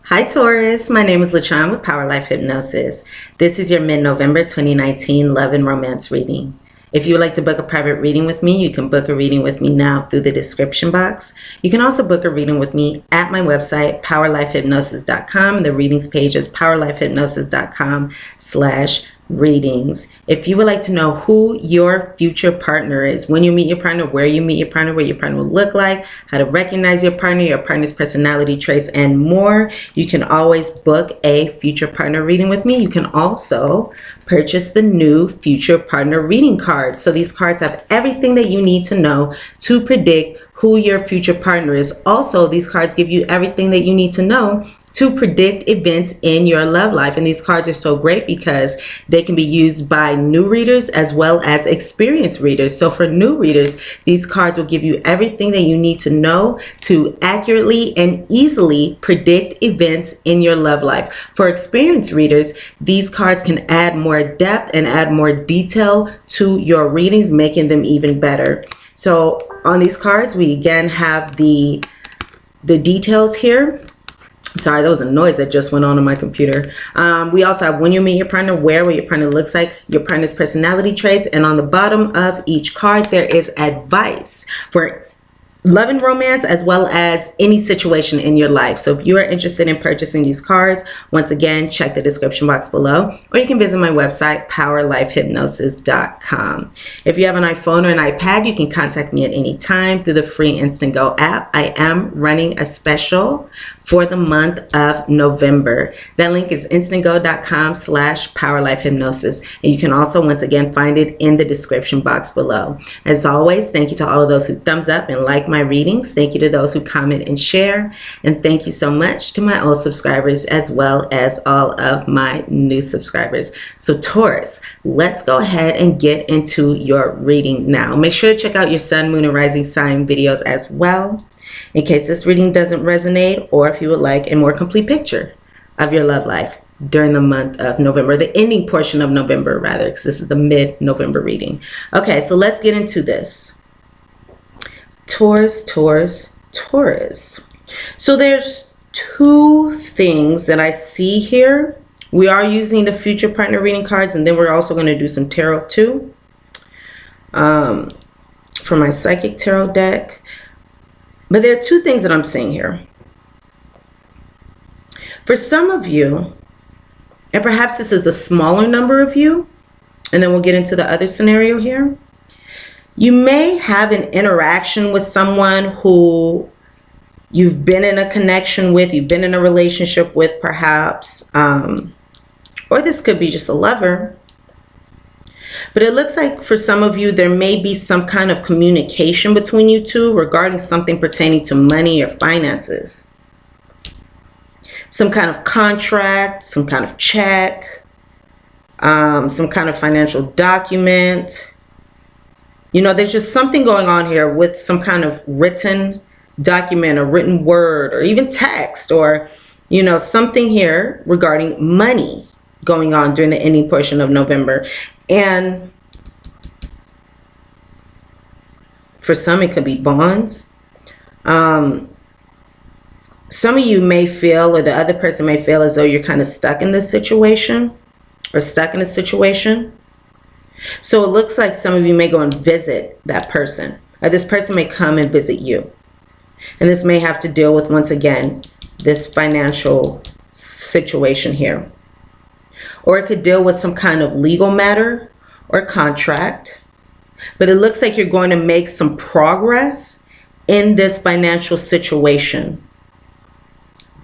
Hi Taurus, my name is LaChon with Power Life Hypnosis. This is your mid-November 2019 love and romance reading. If you would like to book a private reading with me, you can book a reading with me now through the description box. You can also book a reading with me at my website, powerlifehypnosis.com. The readings page is powerlifehypnosis.com/readings. If you would like to know who your future partner is, when you meet your partner, where you meet your partner, what your partner will look like, how to recognize your partner's personality traits, and more, you can always book a future partner reading with me. You can also purchase the new future partner reading cards. So these cards have everything that you need to know to predict who your future partner is. Also, these cards give you everything that you need to know to predict events in your love life. And these cards are so great because they can be used by new readers as well as experienced readers. So for new readers, these cards will give you everything that you need to know to accurately and easily predict events in your love life. For experienced readers, these cards can add more depth and add more detail to your readings, making them even better. So on these cards, we again have the details here. Sorry, that was a noise that just went on my computer. We also have when you meet your partner, where, what your partner looks like, your partner's personality traits, and on the bottom of each card, there is advice for love and romance as well as any situation in your life. So if you are interested in purchasing these cards, once again, check the description box below, or you can visit my website, powerlifehypnosis.com. If you have an iPhone or an iPad, you can contact me at any time through the free Instant Go app. I am running a special for the month of November. That link is instantgo.com/powerlifehypnosis. And you can also, once again, find it in the description box below. As always, thank you to all of those who thumbs up and like my readings. Thank you to those who comment and share. And thank you so much to my old subscribers as well as all of my new subscribers. So Taurus, let's go ahead and get into your reading now. Make sure to check out your sun, moon, and rising sign videos as well, in case this reading doesn't resonate, or if you would like a more complete picture of your love life during the month of November, the ending portion of November rather, because this is the mid-November reading. Okay, so let's get into this. Taurus, Taurus, Taurus. So there's two things that I see here. We are using the future partner reading cards, and then we're also going to do some tarot too, for my psychic tarot deck. But there are two things that I'm seeing here. For some of you, and perhaps this is a smaller number of you, and then we'll get into the other scenario here. You may have an interaction with someone who you've been in a connection with, you've been in a relationship with perhaps, or this could be just a lover. But it looks like for some of you, there may be some kind of communication between you two regarding something pertaining to money or finances. Some kind of contract, some kind of check, some kind of financial document. You know, there's just something going on here with some kind of written document or written word or even text, or, you know, something here regarding money going on during the ending portion of November. And for some, it could be bonds. Some of you may feel, or the other person may feel, as though you're kind of stuck in this situation or stuck in a situation. So it looks like some of you may go and visit that person, or this person may come and visit you. And this may have to deal with, once again, this financial situation here. Or it could deal with some kind of legal matter or contract. But it looks like you're going to make some progress in this financial situation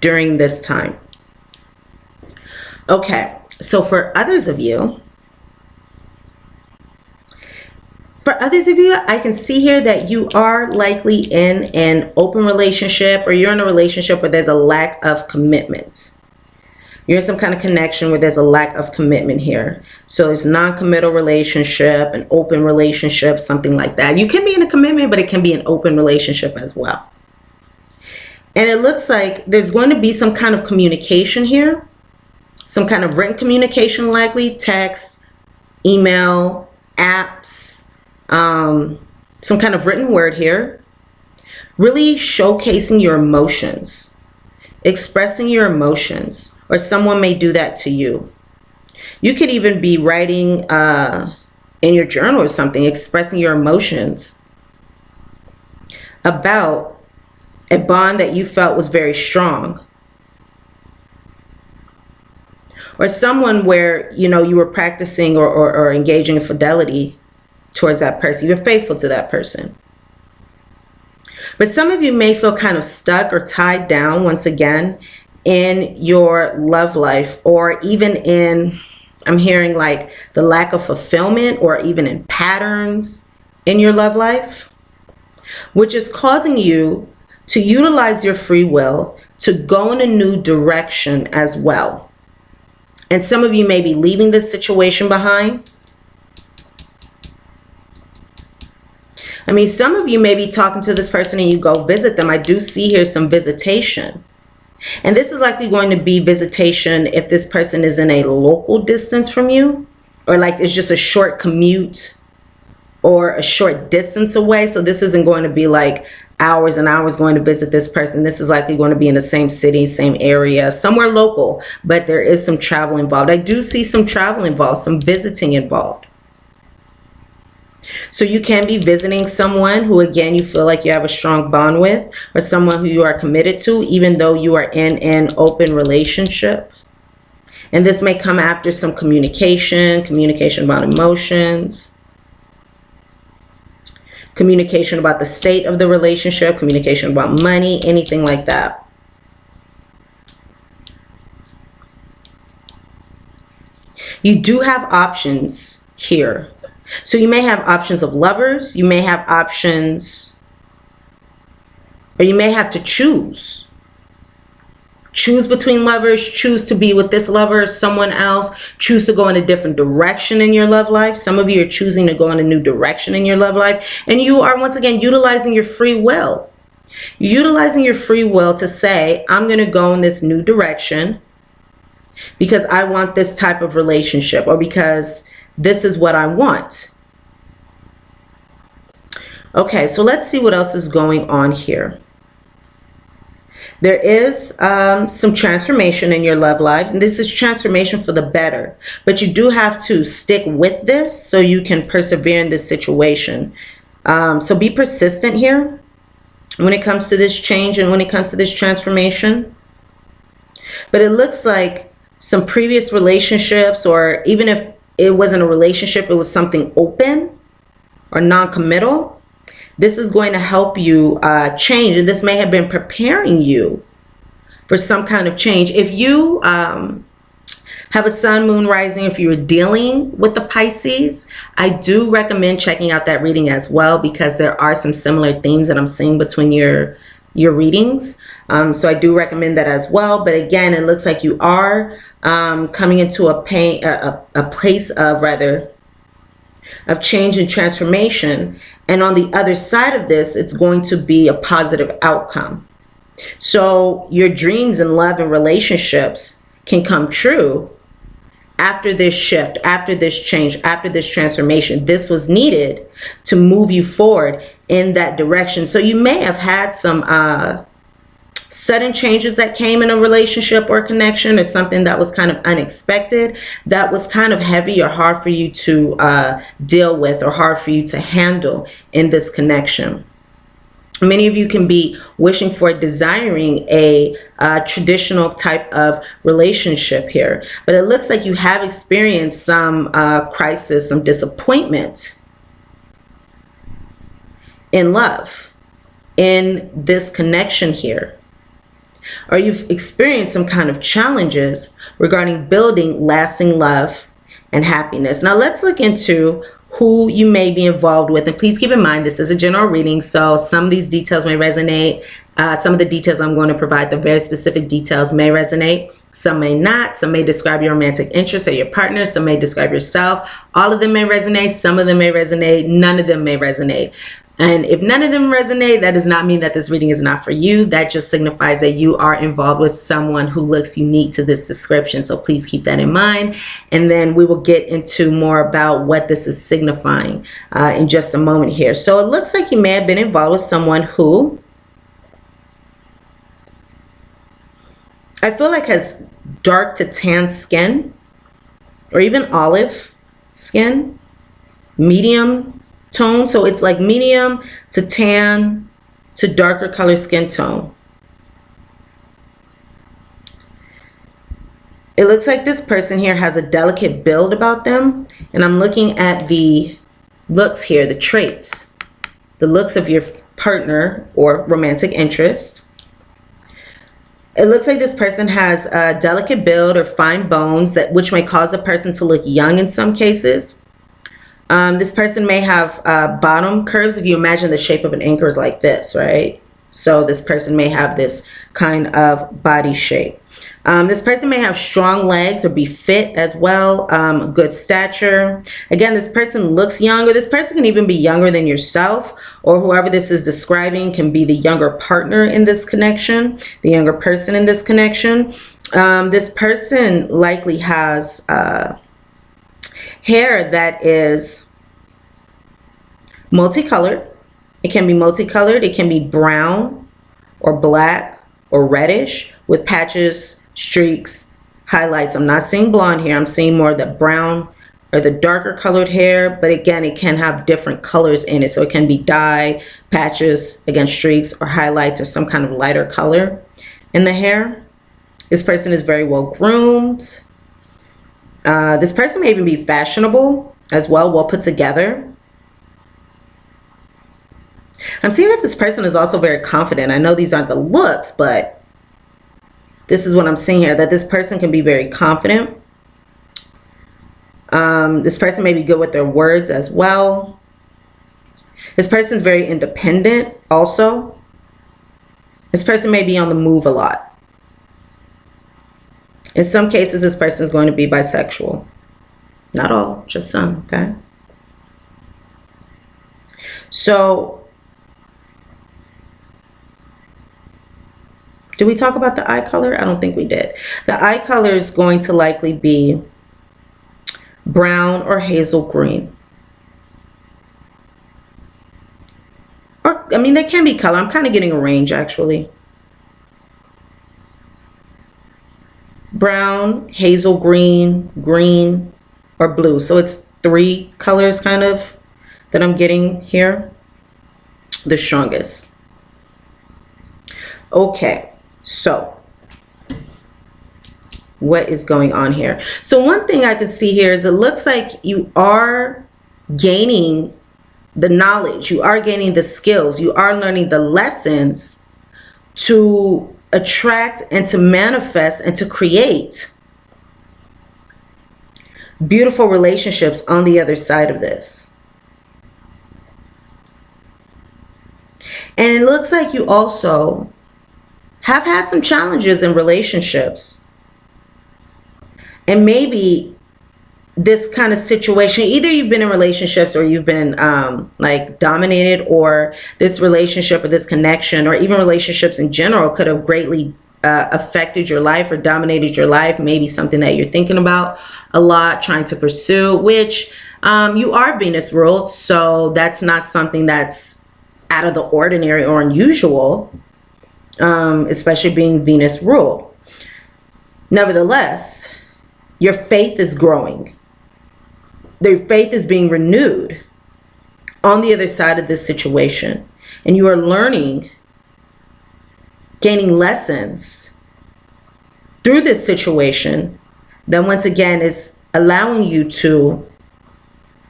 during this time. Okay, so for others of you, I can see here that you are likely in an open relationship, or you're in a relationship where there's a lack of commitment. You're in some kind of connection where there's a lack of commitment here. So it's non-committal relationship, an open relationship, something like that. You can be in a commitment, but it can be an open relationship as well. And it looks like there's going to be some kind of communication here, some kind of written communication, likely text, email, apps, some kind of written word here, really showcasing your emotions. expressing your emotions, or someone may do that to you. You could even be writing in your journal or something, expressing your emotions about a bond that you felt was very strong. Or someone where, you know, you were practicing or engaging in fidelity towards that person. You're faithful to that person. But some of you may feel kind of stuck or tied down once again in your love life, or even in, I'm hearing like the lack of fulfillment, or even in patterns in your love life, which is causing you to utilize your free will to go in a new direction as well. And some of you may be leaving this situation behind. I mean, some of you may be talking to this person and you go visit them. I do see here some visitation. And this is likely going to be visitation if this person is in a local distance from you, or like it's just a short commute or a short distance away. So this isn't going to be like hours and hours going to visit this person. This is likely going to be in the same city, same area, somewhere local, but there is some travel involved. I do see some travel involved, some visiting involved. So you can be visiting someone who, again, you feel like you have a strong bond with, or someone who you are committed to, even though you are in an open relationship. And this may come after some communication about emotions, communication about the state of the relationship, communication about money, anything like that. You do have options here. So you may have options of lovers, you may have options, or you may have to choose. Choose between lovers, choose to be with this lover or someone else, choose to go in a different direction in your love life. Some of you are choosing to go in a new direction in your love life, and you are once again utilizing your free will. You're utilizing your free will to say, I'm going to go in this new direction because I want this type of relationship, or because this is what I want. Okay, so let's see what else is going on here. There is some transformation in your love life, and this is transformation for the better. But you do have to stick with this so you can persevere in this situation. So be persistent here when it comes to this change and when it comes to this transformation. But it looks like some previous relationships, or even if it wasn't a relationship, it was something open or non-committal, this is going to help you change, and this may have been preparing you for some kind of change. If you have a sun, moon, rising, if you're dealing with the Pisces, I do recommend checking out that reading as well, because there are some similar themes that I'm seeing between your readings. So I do recommend that as well. But again, it looks like you are coming into a place of change and transformation. And on the other side of this, it's going to be a positive outcome. So your dreams in love and relationships can come true after this shift, after this change, after this transformation. This was needed to move you forward in that direction. So you may have had some sudden changes that came in a relationship or connection, or something that was kind of unexpected, that was kind of heavy or hard for you to deal with, or hard for you to handle in this connection. Many of you can be wishing for, desiring a traditional type of relationship here, but it looks like you have experienced some crisis, some disappointment in love, in this connection here. Or you've experienced some kind of challenges regarding building lasting love and happiness. Now let's look into who you may be involved with. And please keep in mind, this is a general reading, so some of these details may resonate. Some of the details I'm going to provide, the very specific details, may resonate. Some may not. Some may describe your romantic interest or your partner. Some may describe yourself. All of them may resonate. Some of them may resonate. None of them may resonate. And if none of them resonate, that does not mean that this reading is not for you. That just signifies that you are involved with someone who looks unique to this description. So please keep that in mind. And then we will get into more about what this is signifying in just a moment here. So it looks like you may have been involved with someone who I feel like has dark to tan skin, or even olive skin, medium tone. So it's like medium to tan to darker color skin tone. It looks like this person here has a delicate build about them. And I'm looking at the looks here, the traits, the looks of your partner or romantic interest. It looks like this person has a delicate build or fine bones, which may cause a person to look young in some cases. This person may have bottom curves. If you imagine the shape of an anchor is like this, right? So this person may have this kind of body shape. This person may have strong legs or be fit as well, good stature. Again, this person looks young, or this person can even be younger than yourself, or whoever this is describing can be the younger partner in this connection, the younger person in this connection. This person likely has hair that is multicolored. It can be multicolored. It can be brown or black or reddish with patches, streaks, highlights. I'm not seeing blonde here. I'm seeing more of the brown or the darker colored hair, but again, it can have different colors in it. So it can be dye, patches, again, streaks or highlights or some kind of lighter color in the hair. This person is very well groomed. This person may even be fashionable as well, well put together. I'm seeing that this person is also very confident. I know these aren't the looks, but this is what I'm seeing here, that this person can be very confident. This person may be good with their words as well. This person is very independent also. This person may be on the move a lot. In some cases, this person is going to be bisexual. Not all, just some, okay? So, did we talk about the eye color? I don't think we did. The eye color is going to likely be brown or hazel green. Or, I mean, they can be color. I'm kind of getting a range, actually. Brown, hazel green, green, or blue. So it's 3 colors kind of that I'm getting here. The strongest. Okay. So, what is going on here? So one thing I can see here is it looks like you are gaining the knowledge, you are gaining the skills, you are learning the lessons to attract and to manifest and to create beautiful relationships on the other side of this. And it looks like you also have had some challenges in relationships. And maybe this kind of situation, either you've been in relationships or you've been like dominated, or this relationship or this connection or even relationships in general could have greatly affected your life or dominated your life. Maybe something that you're thinking about a lot, trying to pursue, which you are Venus ruled. So that's not something that's out of the ordinary or unusual. Especially being Venus ruled. Nevertheless, your faith is growing. Their faith is being renewed on the other side of this situation. And you are learning, gaining lessons through this situation that once again is allowing you to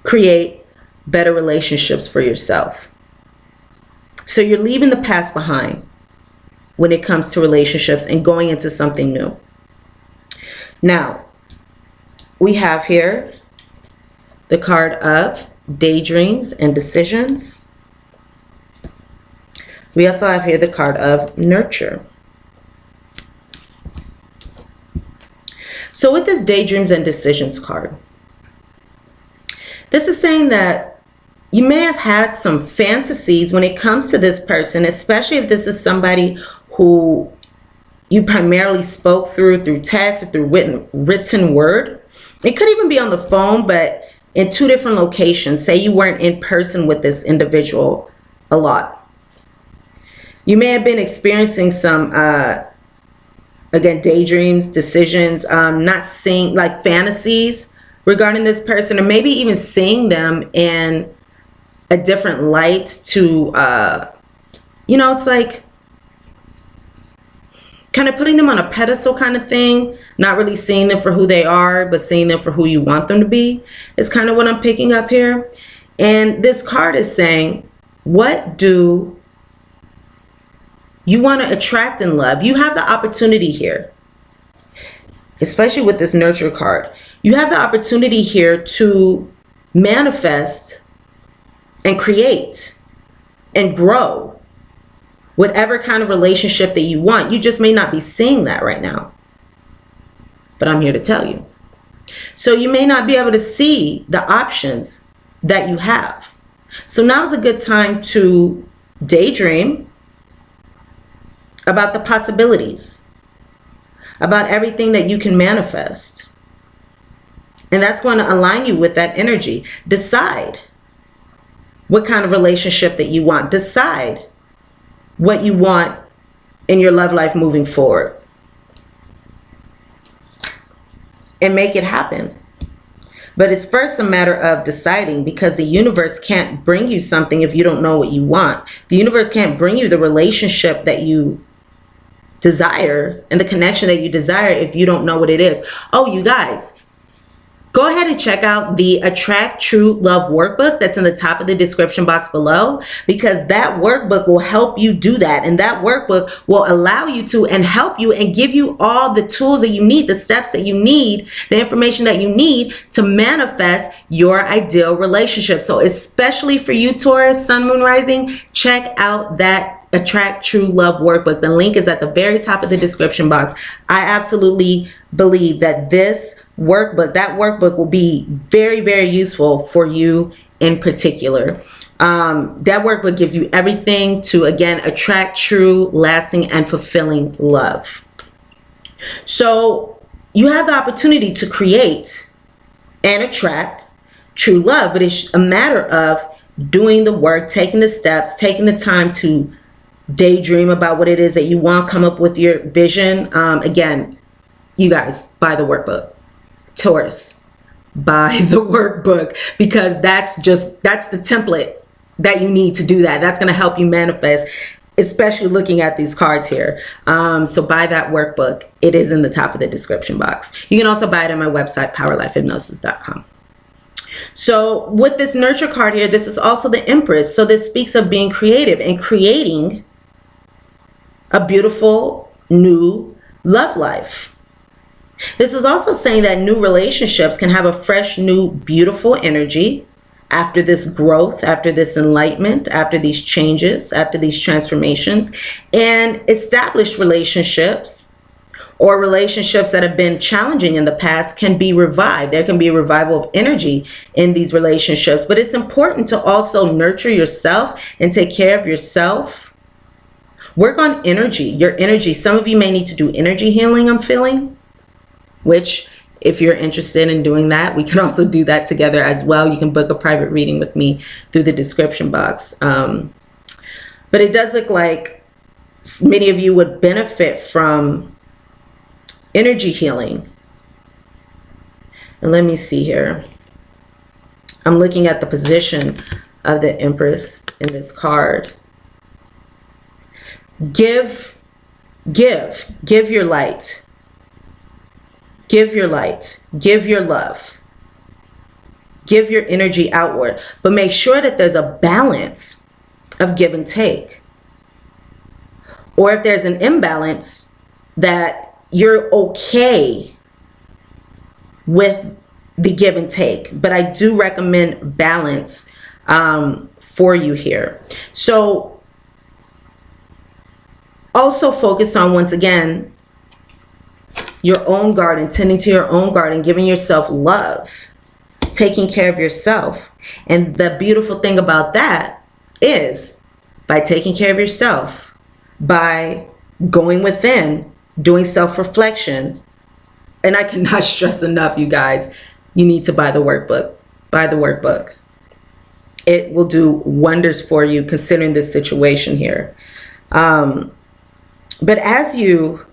create better relationships for yourself. So you're leaving the past behind when it comes to relationships and going into something new. Now, we have here the card of daydreams and decisions. We also have here the card of nurture. So with this daydreams and decisions card, this is saying that you may have had some fantasies when it comes to this person, especially if this is somebody who you primarily spoke through text or through written word. It could even be on the phone, but in 2 different locations. Say you weren't in person with this individual a lot. You may have been experiencing some again, daydreams, decisions, not seeing, like fantasies regarding this person, or maybe even seeing them in a different light to, you know, it's like kind of putting them on a pedestal kind of thing, not really seeing them for who they are, but seeing them for who you want them to be, is kind of what I'm picking up here. And this card is saying, what do you want to attract in love? You have the opportunity here, especially with this nurture card. You have the opportunity here to manifest and create and grow whatever kind of relationship that you want. You just may not be seeing that right now, but I'm here to tell you. So you may not be able to see the options that you have. So now's a good time to daydream about the possibilities, about everything that you can manifest. And that's going to align you with that energy. Decide what kind of relationship that you want. Decide what you want in your love life moving forward. And make it happen. But it's first a matter of deciding, because the universe can't bring you something if you don't know what you want. The universe can't bring you the relationship that you desire and the connection that you desire if you don't know what it is. Oh, you guys, go ahead and check out the Attract True Love workbook that's in the top of the description box below, because that workbook will help you do that. And that workbook will allow you to and help you and give you all the tools that you need, the steps that you need, the information that you need to manifest your ideal relationship. So especially for you, Taurus, Sun, Moon, Rising, check out that Attract True Love workbook. The link is at the very top of the description box. I absolutely believe that this workbook, that workbook will be very, very useful for you in particular. That workbook gives you everything to, again, attract true, lasting, and fulfilling love. So you have the opportunity to create and attract true love, but it's a matter of doing the work, taking the steps, taking the time to daydream about what it is that you want, come up with your vision. Again, you guys, buy the workbook. Taurus, buy the workbook, because that's the template that you need to do that. That's going to help you manifest, especially looking at these cards here. So buy that workbook. It is in the top of the description box. You can also buy it on my website, powerlifehypnosis.com. So with this nurture card here, this is also the Empress. So this speaks of being creative and creating a beautiful new love life. This is also saying that new relationships can have a fresh, new, beautiful energy after this growth, after this enlightenment, after these changes, after these transformations. And established relationships or relationships that have been challenging in the past can be revived. There can be a revival of energy in these relationships. But it's important to also nurture yourself and take care of yourself. Work on energy, your energy. Some of you may need to do energy healing, I'm feeling, which if you're interested in doing that, we can also do that together as well. You can book a private reading with me through the description box. But it does look like many of you would benefit from energy healing. And let me see here. I'm looking at the position of the Empress in this card. Give your light. Give your light. Give your love. Give your energy outward. But make sure that there's a balance of give and take. Or if there's an imbalance, that you're okay with the give and take. But I do recommend balance for you here. So also focus on, once again, your own garden, tending to your own garden, giving yourself love, taking care of yourself. And the beautiful thing about that is, by taking care of yourself, by going within, doing self-reflection, and I cannot stress enough, you guys, you need to buy the workbook. Buy the workbook. It will do wonders for you considering this situation here. But as you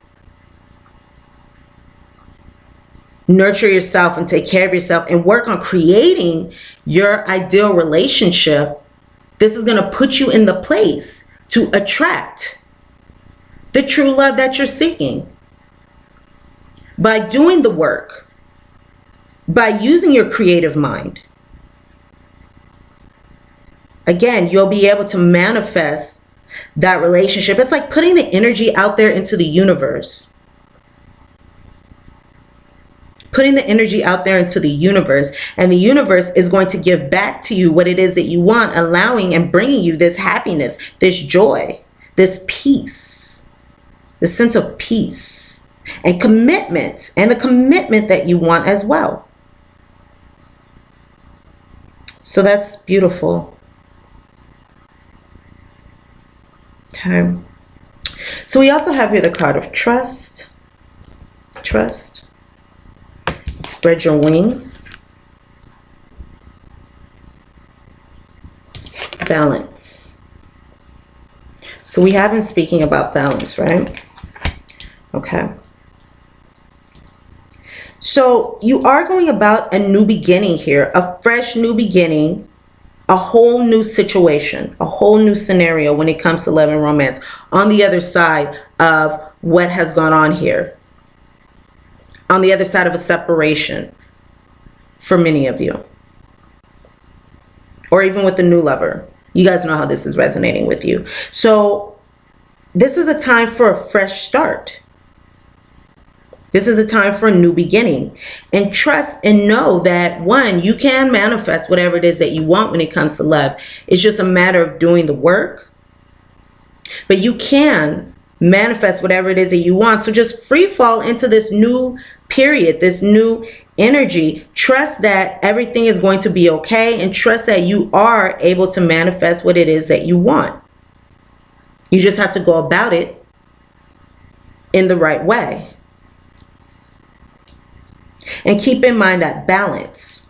nurture yourself and take care of yourself and work on creating your ideal relationship, this is going to put you in the place to attract the true love that you're seeking. By doing the work, by using your creative mind, again, you'll be able to manifest that relationship. It's like putting the energy out there into the universe. Putting the energy out there into the universe, and the universe is going to give back to you what it is that you want, allowing and bringing you this happiness, this joy, this peace, this sense of peace and commitment, and the commitment that you want as well. So that's beautiful. Okay. So we also have here the card of trust. Trust. Spread your wings. Balance. So we have been speaking about balance, right? Okay. So you are going about a new beginning here, a fresh new beginning, a whole new situation, a whole new scenario when it comes to love and romance on the other side of what has gone on here. On the other side of a separation for many of you. Or even with the new lover. You guys know how this is resonating with you. So this is a time for a fresh start. This is a time for a new beginning. And trust and know that, one, you can manifest whatever it is that you want when it comes to love. It's just a matter of doing the work. But you can manifest whatever it is that you want. So just free fall into this new period, this new energy. Trust that everything is going to be okay, and trust that you are able to manifest what it is that you want. You just have to go about it in the right way. And keep in mind that balance.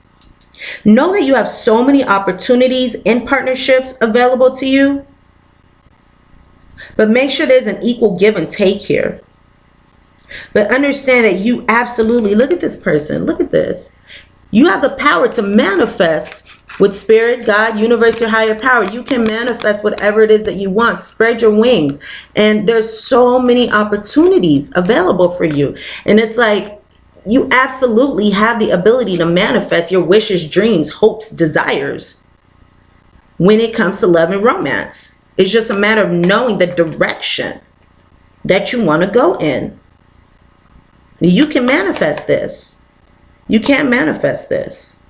Know that you have so many opportunities in partnerships available to you, but make sure there's an equal give and take here. But understand that you absolutely, look at this person, look at this. You have the power to manifest with spirit, God, universe, your higher power. You can manifest whatever it is that you want. Spread your wings. And there's so many opportunities available for you. And it's like, you absolutely have the ability to manifest your wishes, dreams, hopes, desires when it comes to love and romance. It's just a matter of knowing the direction that you want to go in. You can manifest this. You can manifest this.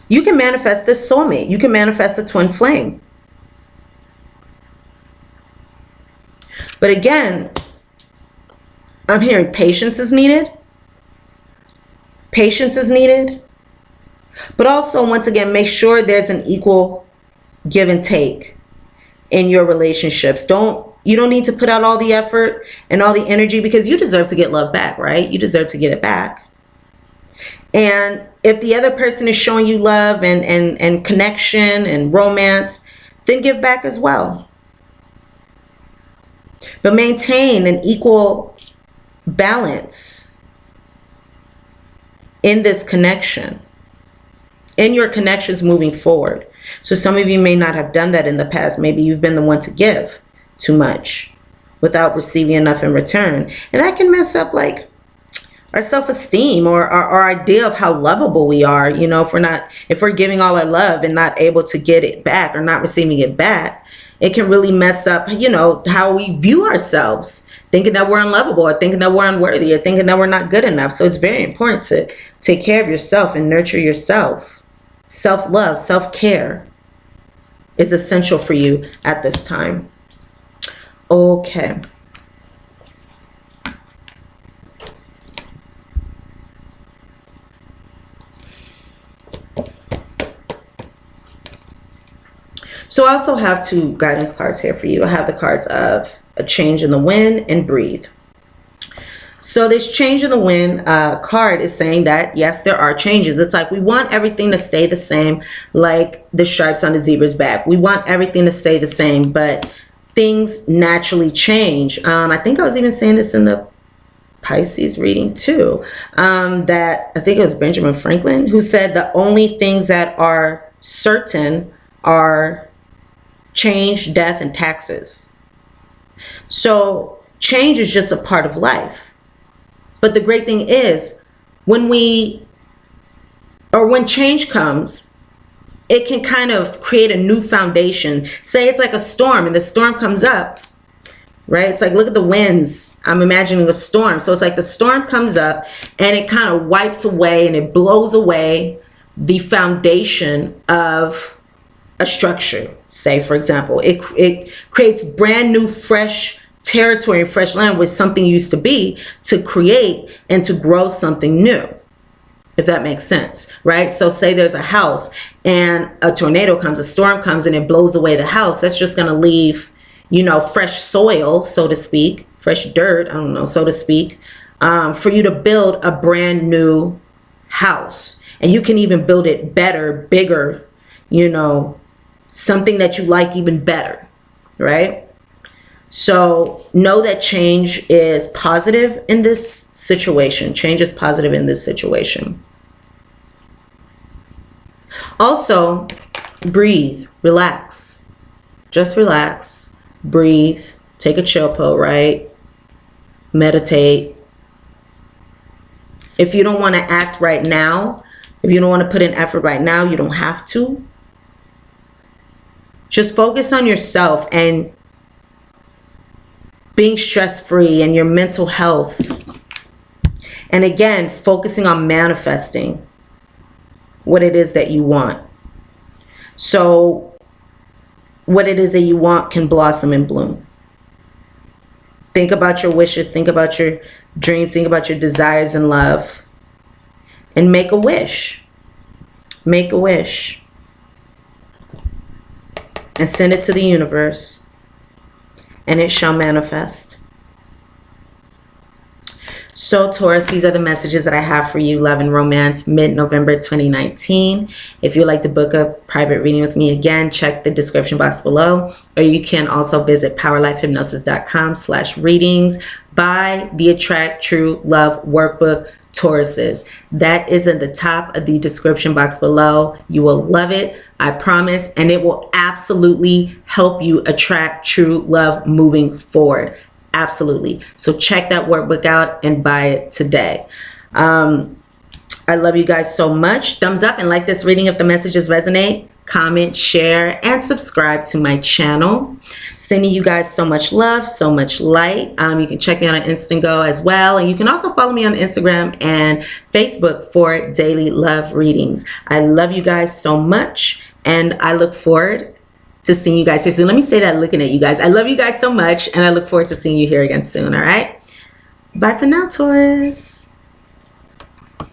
You can manifest this soulmate. You can manifest a twin flame. But again, I'm hearing patience is needed. Patience is needed. But also, once again, make sure there's an equal give and take in your relationships. You don't need to put out all the effort and all the energy, because you deserve to get love back, right? You deserve to get it back. And if the other person is showing you love and connection and romance, then give back as well. But maintain an equal balance in this connection, in your connections moving forward. So some of you may not have done that in the past. Maybe you've been the one to give too much without receiving enough in return. And that can mess up like our self-esteem or our idea of how lovable we are. You know, if we're giving all our love and not able to get it back or not receiving it back, it can really mess up, you know, how we view ourselves, thinking that we're unlovable or thinking that we're unworthy or thinking that we're not good enough. So it's very important to take care of yourself and nurture yourself. Self-love, self-care is essential for you at this time. Okay. So I also have two guidance cards here for you. I have the cards of a change in the wind and breathe. So this change in the wind card is saying that, yes, there are changes. It's like we want everything to stay the same, like the stripes on the zebra's back. We want everything to stay the same, but things naturally change. I think I was even saying this in the Pisces reading too, that I think it was Benjamin Franklin who said the only things that are certain are change, death, and taxes. So change is just a part of life. But the great thing is when change comes, it can kind of create a new foundation. Say it's like a storm and the storm comes up, right? It's like, look at the winds. I'm imagining a storm. So it's like the storm comes up and it kind of wipes away and it blows away the foundation of a structure. Say, for example, it creates brand new, fresh territory and fresh land where something used to be, to create and to grow something new. If that makes sense, right? So say there's a house and a tornado comes, a storm comes and it blows away the house. That's just going to leave, you know, fresh soil, so to speak, fresh dirt, I don't know, so to speak, for you to build a brand new house. And you can even build it better, bigger, you know, something that you like even better, right? So know that change is positive in this situation. Change is positive in this situation. Also, breathe, relax. Just relax, breathe, take a chill pill, right? Meditate. If you don't want to act right now, if you don't want to put in effort right now, you don't have to. Just focus on yourself and being stress-free and your mental health. And again, focusing on manifesting what it is that you want. So what it is that you want can blossom and bloom. Think about your wishes, think about your dreams, think about your desires in love, and make a wish. Make a wish. And send it to the universe. And it shall manifest. So Taurus, these are the messages that I have for you, love and romance, mid-November 2019. If you'd like to book a private reading with me, again, check the description box below. Or you can also visit powerlifehypnosis.com/readings. Buy the Attract True Love Workbook, Tauruses. That is in the top of the description box below. You will love it, I promise, and it will absolutely help you attract true love moving forward. Absolutely. So check that workbook out and buy it today. I love you guys so much. Thumbs up and like this reading if the messages resonate. Comment, share, and subscribe to my channel. Sending you guys so much love, so much light. You can check me out on Instagram as well. And you can also follow me on Instagram and Facebook for daily love readings. I love you guys so much. And I look forward to seeing you guys here soon. Let me say that looking at you guys. I love you guys so much. And I look forward to seeing you here again soon. All right. Bye for now, Taurus.